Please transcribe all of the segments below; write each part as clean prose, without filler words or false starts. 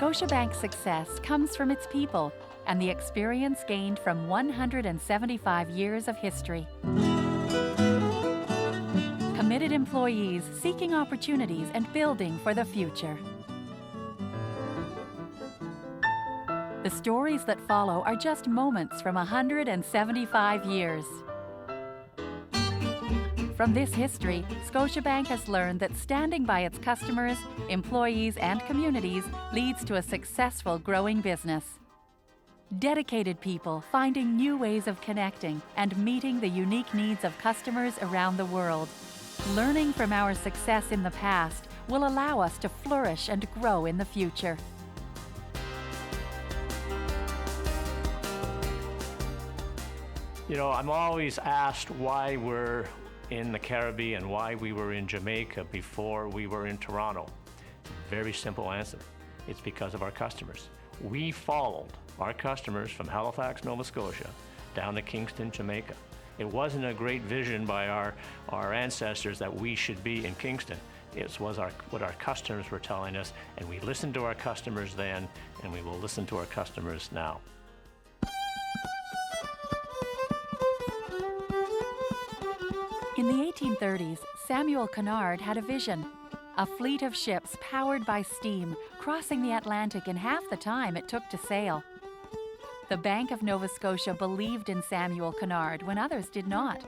Scotiabank's success comes from its people and the experience gained from 175 years of history. Committed employees seeking opportunities and building for the future. The stories that follow are just moments from 175 years. From this history, Scotiabank has learned that standing by its customers, employees, and communities leads to a successful growing business. Dedicated people finding new ways of connecting and meeting the unique needs of customers around the world. Learning from our success in the past will allow us to flourish and grow in the future. You know, I'm always asked why we're in the Caribbean, why we were in Jamaica before we were in Toronto. Very simple answer. It's because of our customers. We followed our customers from Halifax, Nova Scotia, down to Kingston, Jamaica. It wasn't a great vision by our ancestors that we should be in Kingston. It was what our customers were telling us, and we listened to our customers then, and we will listen to our customers now. In the 1830s, Samuel Cunard had a vision. A fleet of ships powered by steam, crossing the Atlantic in half the time it took to sail. The Bank of Nova Scotia believed in Samuel Cunard when others did not.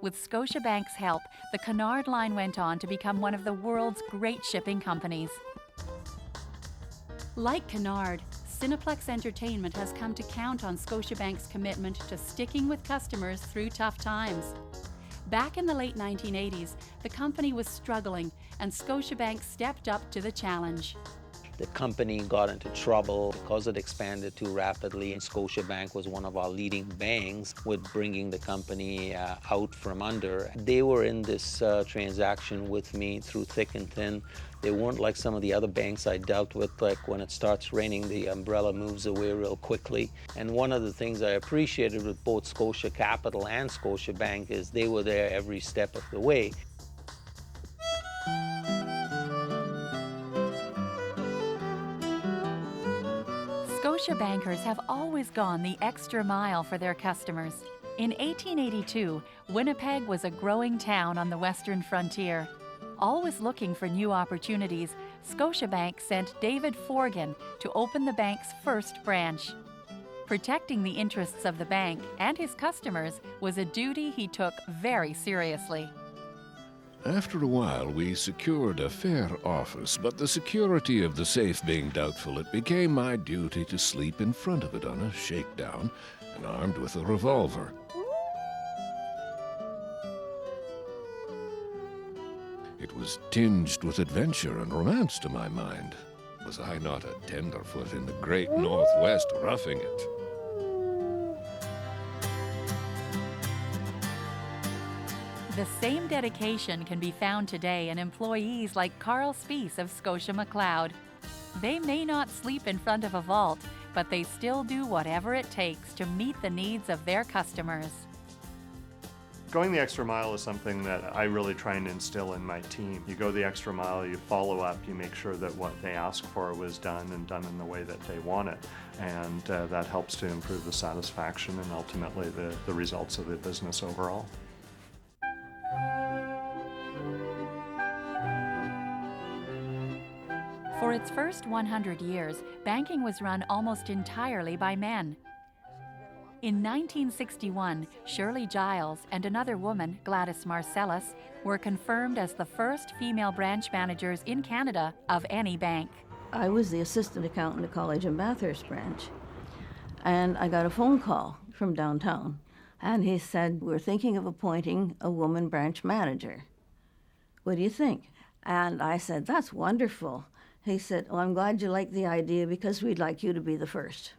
With Scotiabank's help, the Cunard Line went on to become one of the world's great shipping companies. Like Cunard, Cineplex Entertainment has come to count on Scotiabank's commitment to sticking with customers through tough times. Back in the late 1980s, the company was struggling, and Scotiabank stepped up to the challenge. The company got into trouble because it expanded too rapidly, and Scotiabank was one of our leading banks with bringing the company out from under. They were in this transaction with me through thick and thin. They weren't like some of the other banks I dealt with, like when it starts raining, the umbrella moves away real quickly. And one of the things I appreciated with both Scotia Capital and Scotiabank is they were there every step of the way. Scotia bankers have always gone the extra mile for their customers. In 1882, Winnipeg was a growing town on the western frontier. Always looking for new opportunities, Scotiabank sent David Forgan to open the bank's first branch. Protecting the interests of the bank and his customers was a duty he took very seriously. After a while, we secured a fair office, but the security of the safe being doubtful, it became my duty to sleep in front of it on a shakedown and armed with a revolver. It was tinged with adventure and romance to my mind. Was I not a tenderfoot in the great Northwest roughing it? The same dedication can be found today in employees like Carl Spies of Scotia McLeod. They may not sleep in front of a vault, but they still do whatever it takes to meet the needs of their customers. Going the extra mile is something that I really try and instill in my team. You go the extra mile, you follow up, you make sure that what they ask for was done and done in the way that they want it. And that helps to improve the satisfaction and ultimately the results of the business overall. For its first 100 years, banking was run almost entirely by men. In 1961, Shirley Giles and another woman, Gladys Marcellus, were confirmed as the first female branch managers in Canada of any bank. I was the assistant accountant at College and Bathurst branch, and I got a phone call from downtown, and he said, "We're thinking of appointing a woman branch manager. What do you think?" And I said, "That's wonderful." He said, "Well, I'm glad you like the idea because we'd like you to be the first."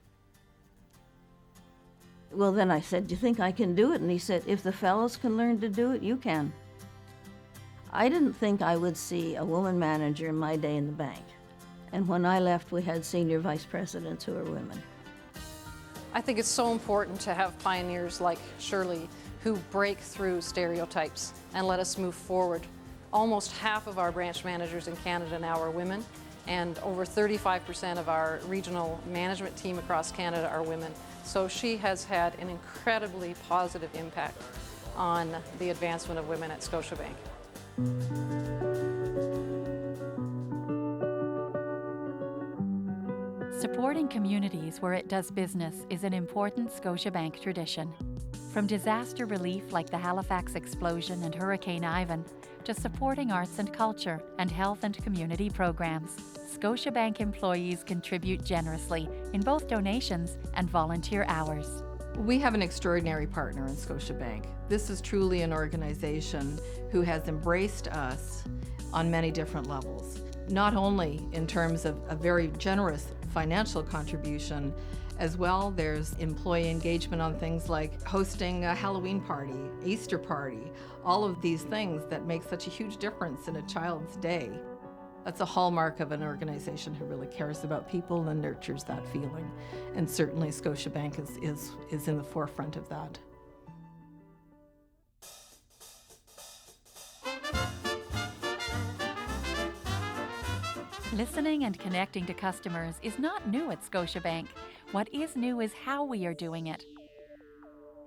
Well, then I said, "Do you think I can do it?" And he said, "If the fellows can learn to do it, you can." I didn't think I would see a woman manager in my day in the bank. And when I left, we had senior vice presidents who were women. I think it's so important to have pioneers like Shirley who break through stereotypes and let us move forward. Almost half of our branch managers in Canada now are women, and over 35% of our regional management team across Canada are women. So she has had an incredibly positive impact on the advancement of women at Scotiabank. Supporting communities where it does business is an important Scotiabank tradition. From disaster relief like the Halifax explosion and Hurricane Ivan, to supporting arts and culture and health and community programs, Scotiabank employees contribute generously in both donations and volunteer hours. We have an extraordinary partner in Scotiabank. This is truly an organization who has embraced us on many different levels. Not only in terms of a very generous financial contribution, as well there's employee engagement on things like hosting a Halloween party, Easter party, all of these things that make such a huge difference in a child's day. That's a hallmark of an organization who really cares about people and nurtures that feeling. And certainly Scotiabank is in the forefront of that. Listening and connecting to customers is not new at Scotiabank. What is new is how we are doing it.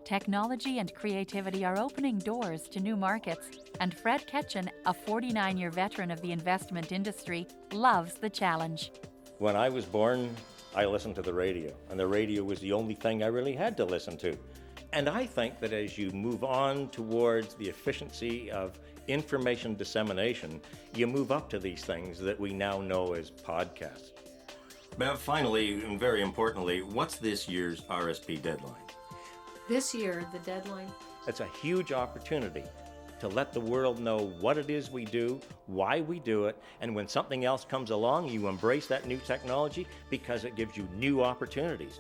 Technology and creativity are opening doors to new markets, and Fred Ketchen, a 49-year veteran of the investment industry, loves the challenge. When I was born, I listened to the radio, and the radio was the only thing I really had to listen to. And I think that as you move on towards the efficiency of information dissemination, you move up to these things that we now know as podcasts. But finally, and very importantly, what's this year's RSP deadline? This year, the deadline? It's a huge opportunity to let the world know what it is we do, why we do it, and when something else comes along, you embrace that new technology because it gives you new opportunities.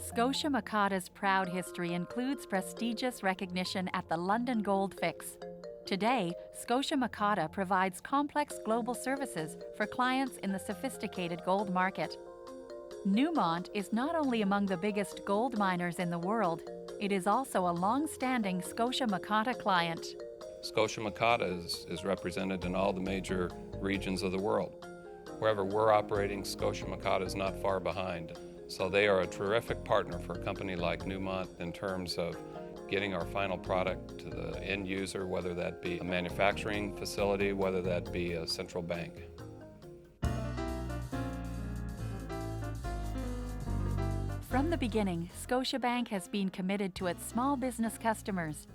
Scotia Makata's proud history includes prestigious recognition at the London Gold Fix. Today, Scotia Makata provides complex global services for clients in the sophisticated gold market. Newmont is not only among the biggest gold miners in the world, it is also a long-standing Scotia Makata client. Scotia Makata is represented in all the major regions of the world. Wherever we're operating, Scotia Makata is not far behind. So they are a terrific partner for a company like Newmont in terms of getting our final product to the end user, whether that be a manufacturing facility, whether that be a central bank. From the beginning, Scotiabank has been committed to its small business customers.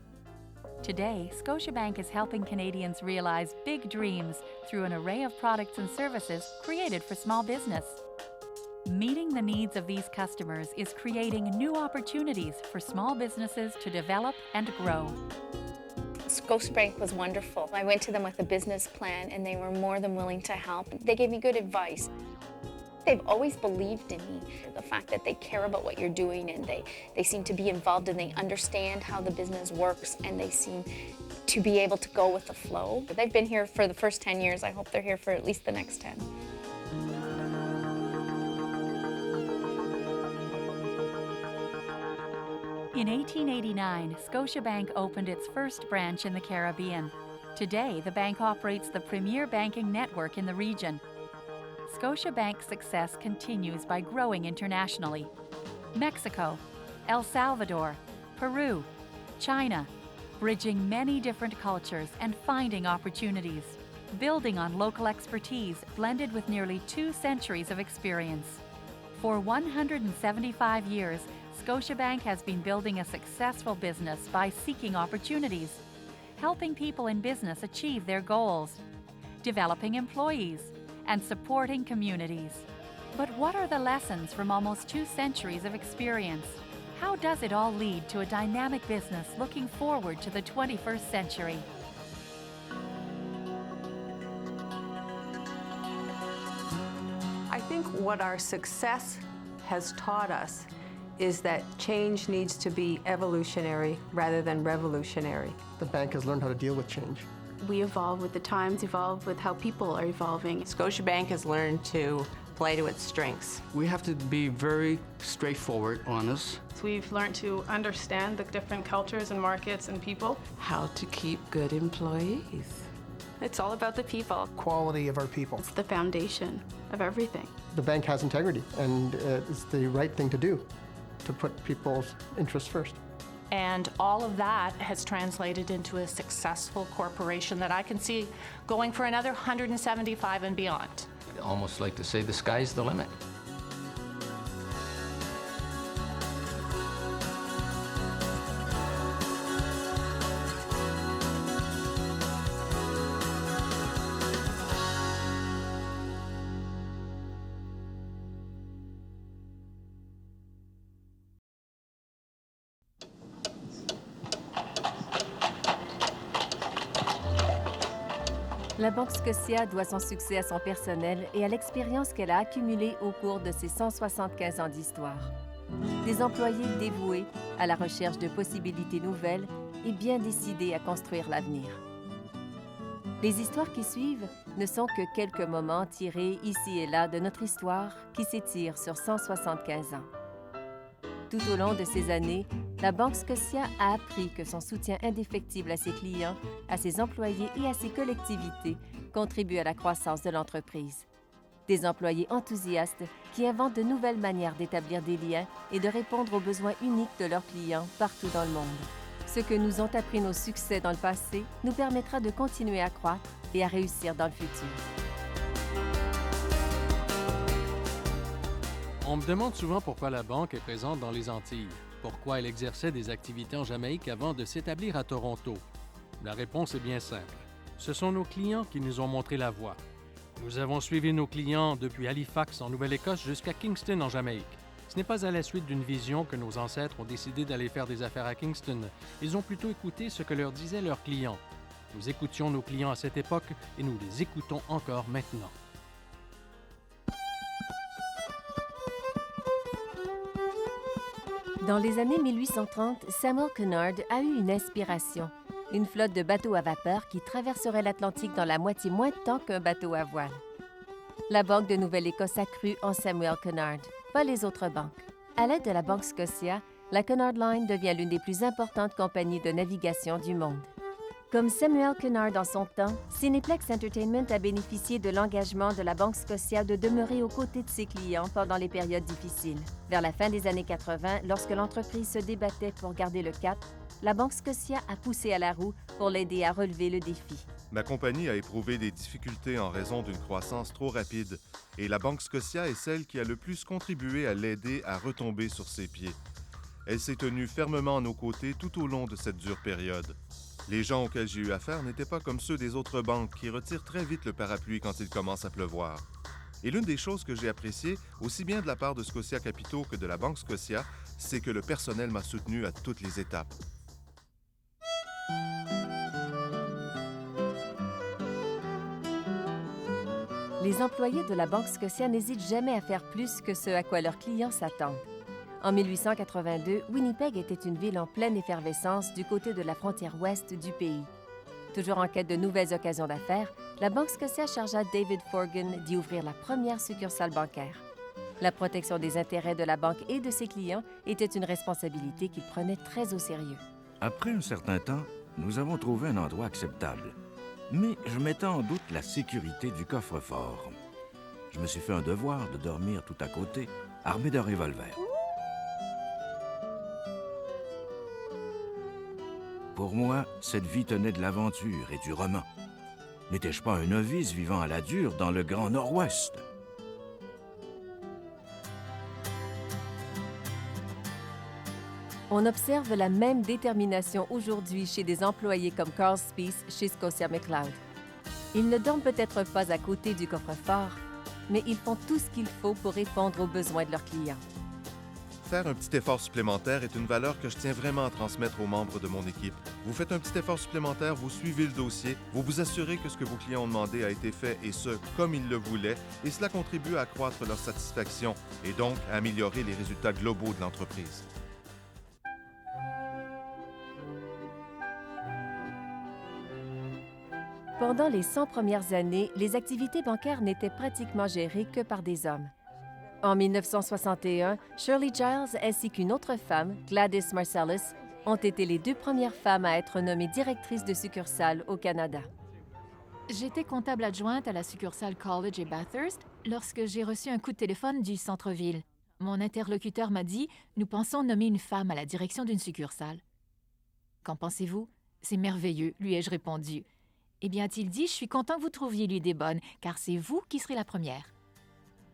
Today, Scotiabank is helping Canadians realize big dreams through an array of products and services created for small business. Meeting the needs of these customers is creating new opportunities for small businesses to develop and grow. Scotiabank was wonderful. I went to them with a business plan and they were more than willing to help. They gave me good advice. They've always believed in me. The fact that they care about what you're doing and they seem to be involved and they understand how the business works and they seem to be able to go with the flow. They've been here for the first 10 years. I hope they're here for at least the next 10. In 1889, Scotiabank opened its first branch in the Caribbean. Today, the bank operates the premier banking network in the region. Scotiabank's success continues by growing internationally. Mexico, El Salvador, Peru, China, bridging many different cultures and finding opportunities, building on local expertise blended with nearly 2 centuries of experience. For 175 years, Scotiabank has been building a successful business by seeking opportunities, helping people in business achieve their goals, developing employees, and supporting communities. But what are the lessons from almost 2 centuries of experience? How does it all lead to a dynamic business looking forward to the 21st century? I think what our success has taught us is that change needs to be evolutionary rather than revolutionary. The bank has learned how to deal with change. We evolve with the times, evolve with how people are evolving. Scotiabank has learned to play to its strengths. We have to be very straightforward, honest. We've learned to understand the different cultures and markets and people. How to keep good employees. It's all about the people. Quality of our people. It's the foundation of everything. The bank has integrity, and it's the right thing to do, to put people's interests first. And all of that has translated into a successful corporation that I can see going for another 175 and beyond. Almost like to say the sky's the limit. La Banque Scotia doit son succès à son personnel et à l'expérience qu'elle a accumulée au cours de ses 175 ans d'histoire. Des employés dévoués à la recherche de possibilités nouvelles et bien décidés à construire l'avenir. Les histoires qui suivent ne sont que quelques moments tirés ici et là de notre histoire qui s'étire sur 175 ans. Tout au long de ces années, la Banque Scotia a appris que son soutien indéfectible à ses clients, à ses employés et à ses collectivités contribue à la croissance de l'entreprise. Des employés enthousiastes qui inventent de nouvelles manières d'établir des liens et de répondre aux besoins uniques de leurs clients partout dans le monde. Ce que nous ont appris nos succès dans le passé nous permettra de continuer à croître et à réussir dans le futur. On me demande souvent pourquoi la banque est présente dans les Antilles, pourquoi elle exerçait des activités en Jamaïque avant de s'établir à Toronto. La réponse est bien simple. Ce sont nos clients qui nous ont montré la voie. Nous avons suivi nos clients depuis Halifax en Nouvelle-Écosse jusqu'à Kingston en Jamaïque. Ce n'est pas à la suite d'une vision que nos ancêtres ont décidé d'aller faire des affaires à Kingston. Ils ont plutôt écouté ce que leur disaient leurs clients. Nous écoutions nos clients à cette époque et nous les écoutons encore maintenant. Dans les années 1830, Samuel Cunard a eu une inspiration, une flotte de bateaux à vapeur qui traverserait l'Atlantique dans la moitié moins de temps qu'un bateau à voile. La Banque de Nouvelle-Écosse a cru en Samuel Cunard, pas les autres banques. À l'aide de la Banque Scotia, la Cunard Line devient l'une des plus importantes compagnies de navigation du monde. Comme Samuel Cunard dans son temps, Cineplex Entertainment a bénéficié de l'engagement de la Banque Scotia de demeurer aux côtés de ses clients pendant les périodes difficiles. Vers la fin des années 80, lorsque l'entreprise se débattait pour garder le cap, la Banque Scotia a poussé à la roue pour l'aider à relever le défi. Ma compagnie a éprouvé des difficultés en raison d'une croissance trop rapide et la Banque Scotia est celle qui a le plus contribué à l'aider à retomber sur ses pieds. Elle s'est tenue fermement à nos côtés tout au long de cette dure période. Les gens auxquels j'ai eu affaire n'étaient pas comme ceux des autres banques qui retirent très vite le parapluie quand il commence à pleuvoir. Et l'une des choses que j'ai appréciées, aussi bien de la part de Scotia Capitaux que de la Banque Scotia, c'est que le personnel m'a soutenu à toutes les étapes. Les employés de la Banque Scotia n'hésitent jamais à faire plus que ce à quoi leurs clients s'attendent. En 1882, Winnipeg était une ville en pleine effervescence du côté de la frontière ouest du pays. Toujours en quête de nouvelles occasions d'affaires, la Banque Scotia chargea David Forgan d'y ouvrir la première succursale bancaire. La protection des intérêts de la banque et de ses clients était une responsabilité qu'il prenait très au sérieux. Après un certain temps, nous avons trouvé un endroit acceptable. Mais je mettais en doute la sécurité du coffre-fort. Je me suis fait un devoir de dormir tout à côté, armé d'un revolver. Pour moi, cette vie tenait de l'aventure et du roman. N'étais-je pas un novice vivant à la dure dans le Grand Nord-Ouest? On observe la même détermination aujourd'hui chez des employés comme Carl Spies chez Scotia McLeod. Ils ne dorment peut-être pas à côté du coffre-fort, mais ils font tout ce qu'il faut pour répondre aux besoins de leurs clients. Faire un petit effort supplémentaire est une valeur que je tiens vraiment à transmettre aux membres de mon équipe. Vous faites un petit effort supplémentaire, vous suivez le dossier, vous vous assurez que ce que vos clients ont demandé a été fait et ce, comme ils le voulaient, et cela contribue à accroître leur satisfaction et donc à améliorer les résultats globaux de l'entreprise. Pendant les 100 premières années, les activités bancaires n'étaient pratiquement gérées que par des hommes. En 1961, Shirley Giles ainsi qu'une autre femme, Gladys Marcellus, ont été les 2 premières femmes à être nommées directrices de succursales au Canada. J'étais comptable adjointe à la succursale College et Bathurst lorsque j'ai reçu un coup de téléphone du centre-ville. Mon interlocuteur m'a dit « Nous pensons nommer une femme à la direction d'une succursale. » « Qu'en pensez-vous? C'est merveilleux, lui ai-je répondu. Eh bien, a-t-il dit, je suis content que vous trouviez l'idée bonne, car c'est vous qui serez la première.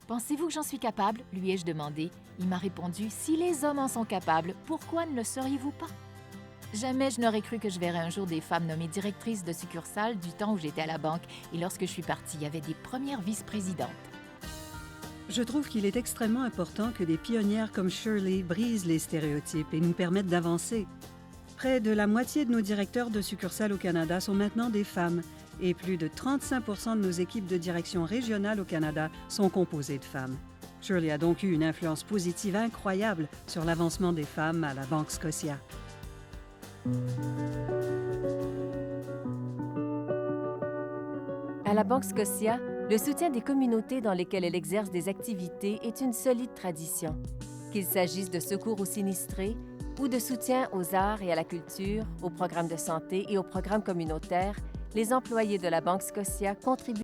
Pensez-vous que j'en suis capable? Lui ai-je demandé. Il m'a répondu, si les hommes en sont capables, pourquoi ne le seriez-vous pas? Jamais je n'aurais cru que je verrais un jour des femmes nommées directrices de succursales du temps où j'étais à la banque, et lorsque je suis partie, il y avait des premières vice-présidentes. Je trouve qu'il est extrêmement important que des pionnières comme Shirley brisent les stéréotypes et nous permettent d'avancer. Près de la moitié de nos directeurs de succursales au Canada sont maintenant des femmes et plus de 35% de nos équipes de direction régionale au Canada sont composées de femmes. Shirley a donc eu une influence positive incroyable sur l'avancement des femmes à la Banque Scotia. À la Banque Scotia, le soutien des communautés dans lesquelles elle exerce des activités est une solide tradition. Qu'il s'agisse de secours aux sinistrés ou de soutien aux arts et à la culture, aux programmes de santé et aux programmes communautaires, les employés de la Banque Scotia contribuent